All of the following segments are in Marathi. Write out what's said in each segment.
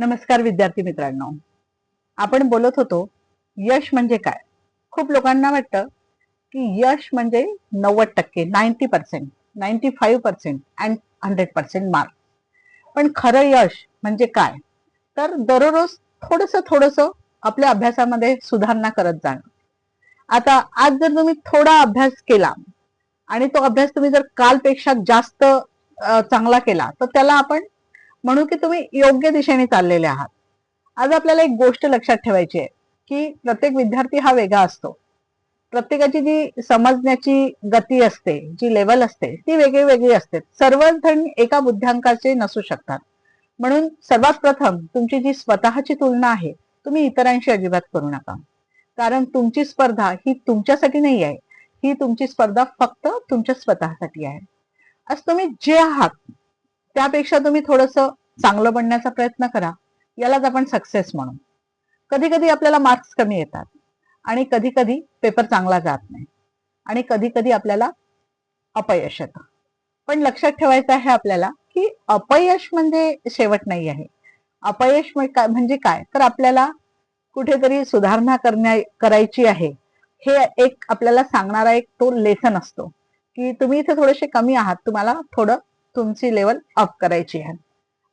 नमस्कार विद्यार्थी मित्रांनो. आपण बोलत होतो यश म्हणजे काय. खूप लोकांना वाटतं की यश म्हणजे 90%, 90%, 95% अँड 100% मार्क. पण खरं यश म्हणजे काय, तर दररोज थोडस थोडस आपल्या अभ्यासामध्ये सुधारणा करत जाणं. आता आज जर तुम्ही थोडा अभ्यास केला आणि तो अभ्यास तुम्ही जर कालपेक्षा जास्त चांगला केला, तर त्याला आपण म्हणू की तुम्ही योग्य दिशेने चाललेले आहात. आज आपल्याला एक गोष्ट लक्षात ठेवायची आहे की प्रत्येक विद्यार्थी हा वेगळा असतो. प्रत्येकाची जी समजण्याची गती असते, जी लेवल असते, ती वेगळी वेगळी असते. सर्वच जण एका बुद्ध्यांकाचे नसू शकतात. म्हणून सर्वात प्रथम तुमची जी स्वतःची तुलना आहे, तुम्ही इतरांशी अजिबात करू नका. कारण तुमची स्पर्धा ही तुमच्यासाठी नाही आहे, ही तुमची स्पर्धा फक्त तुमच्या स्वतःसाठी आहे. आज तुम्ही जे आहात त्यापेक्षा तुम्ही थोडस चांगलं बनण्याचा प्रयत्न करा. यालाच आपण सक्सेस म्हणू. कधी कधी आपल्याला मार्क्स कमी येतात आणि कधी कधी पेपर चांगला जात नाही आणि कधी कधी आपल्याला अपयश येतं. पण लक्षात ठेवायचं आहे आपल्याला की अपयश म्हणजे शेवट नाही आहे. अपयश म्हणजे काय, तर आपल्याला कुठेतरी सुधारणा करायची आहे, हे एक आपल्याला सांगणारा एक तो लेसन असतो की तुम्ही इथे थोडेसे कमी आहात, तुम्हाला थोडं तुमची लेवल अप करायची आहे.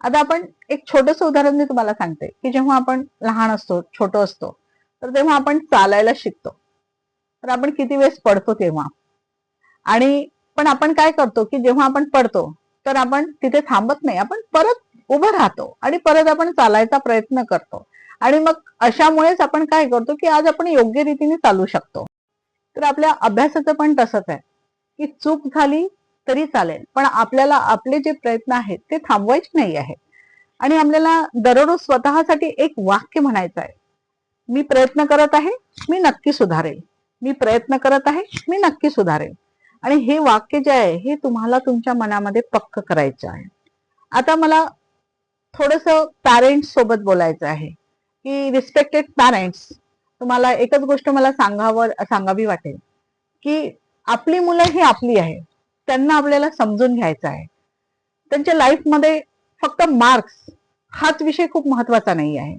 आता आपण एक छोटस उदाहरण मी तुम्हाला सांगते की जेव्हा आपण लहान असतो, छोट असतो, तर तेव्हा आपण चालायला शिकतो. तर आपण किती वेळेस पडतो तेव्हा. आणि पण आपण काय करतो की जेव्हा आपण पडतो तर आपण तिथे थांबत नाही, आपण परत उभं राहतो आणि परत आपण चालायचा प्रयत्न करतो. आणि मग अशामुळेच आपण काय करतो की आज आपण योग्य रीतीने चालू शकतो. तर आपल्या अभ्यासाचं पण तसंच आहे की चूक झाली तरी चालेल, पण आपल्याला आपले जे प्रयत्न आहेत ते थांबवायचे नाही आहे. आणि आपल्याला दररोज स्वतःसाठी एक वाक्य म्हणायचं आहे, मी प्रयत्न करत आहे, मी नक्की सुधारेल. मी प्रयत्न करत आहे, मी नक्की सुधारेल. आणि हे वाक्य जे आहे हे तुम्हाला तुमच्या मनामध्ये पक्क करायचं आहे. आता मला थोडस पॅरेंट्स सोबत बोलायचं आहे की रिस्पेक्टेड पॅरेंट्स, तुम्हाला एकच गोष्ट मला सांगावी वाटेल की आपली मुलं ही आपली आहे. त्यांना आपल्याला समजून घ्यायचं आहे. त्यांच्या लाईफमध्ये फक्त मार्क्स हाच विषय खूप महत्वाचा नाही आहे,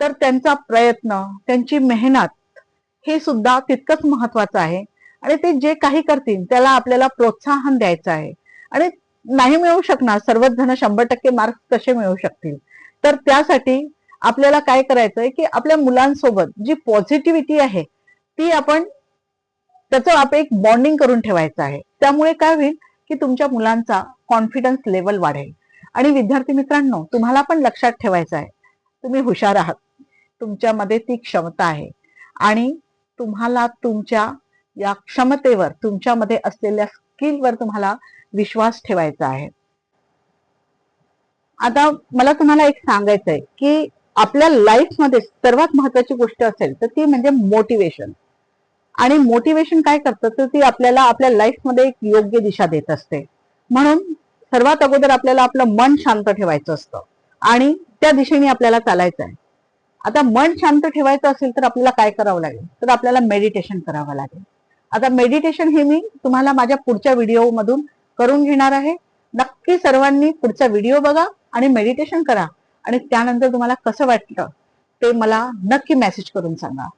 तर त्यांचा प्रयत्न, त्यांची मेहनत हे सुद्धा तितकंच महत्वाचं आहे. आणि ते जे काही करतील त्याला आपल्याला प्रोत्साहन द्यायचं आहे. आणि नाही मिळू शकणार, सर्वच जण 100% मार्क्स कसे मिळू शकतील, तर त्यासाठी आपल्याला काय करायचंय की आपल्या मुलांसोबत जी पॉझिटिव्हिटी आहे ती आपण त्याचं एक बॉन्डिंग करून ठेवायचं आहे. त्यामुळे काय होईल की तुमच्या मुलांचा कॉन्फिडन्स लेवल वाढेल. आणि विद्यार्थी मित्रांनो, तुम्हाला पण लक्षात ठेवायचं आहे, तुम्ही हुशार आहात, तुमच्यामध्ये ती क्षमता आहे आणि तुम्हाला तुमच्या या क्षमतेवर, तुमच्यामध्ये असलेल्या स्किलवर तुम्हाला विश्वास ठेवायचा आहे. आता मला तुम्हाला एक सांगायचं आहे की आपल्या लाईफमध्ये सर्वात महत्वाची गोष्ट असेल तर ती म्हणजे मोटिवेशन. आणि मोटिवेशन काय करतं, तर ती आपल्याला आपल्या लाईफमध्ये एक योग्य दिशा देत असते. म्हणून सर्वात अगोदर आपल्याला आपलं मन शांत ठेवायचं असतं आणि त्या दिशेने आपल्याला चालायचं आहे. आता मन शांत ठेवायचं असेल तर आपल्याला काय करावं लागेल, तर आपल्याला मेडिटेशन करावं लागेल. आता मेडिटेशन हे मी तुम्हाला माझ्या पुढच्या व्हिडिओ मधून करून घेणार आहे. नक्की सर्वांनी पुढचा व्हिडिओ बघा आणि मेडिटेशन करा आणि त्यानंतर तुम्हाला कसं वाटलं ते मला नक्की मेसेज करून सांगा.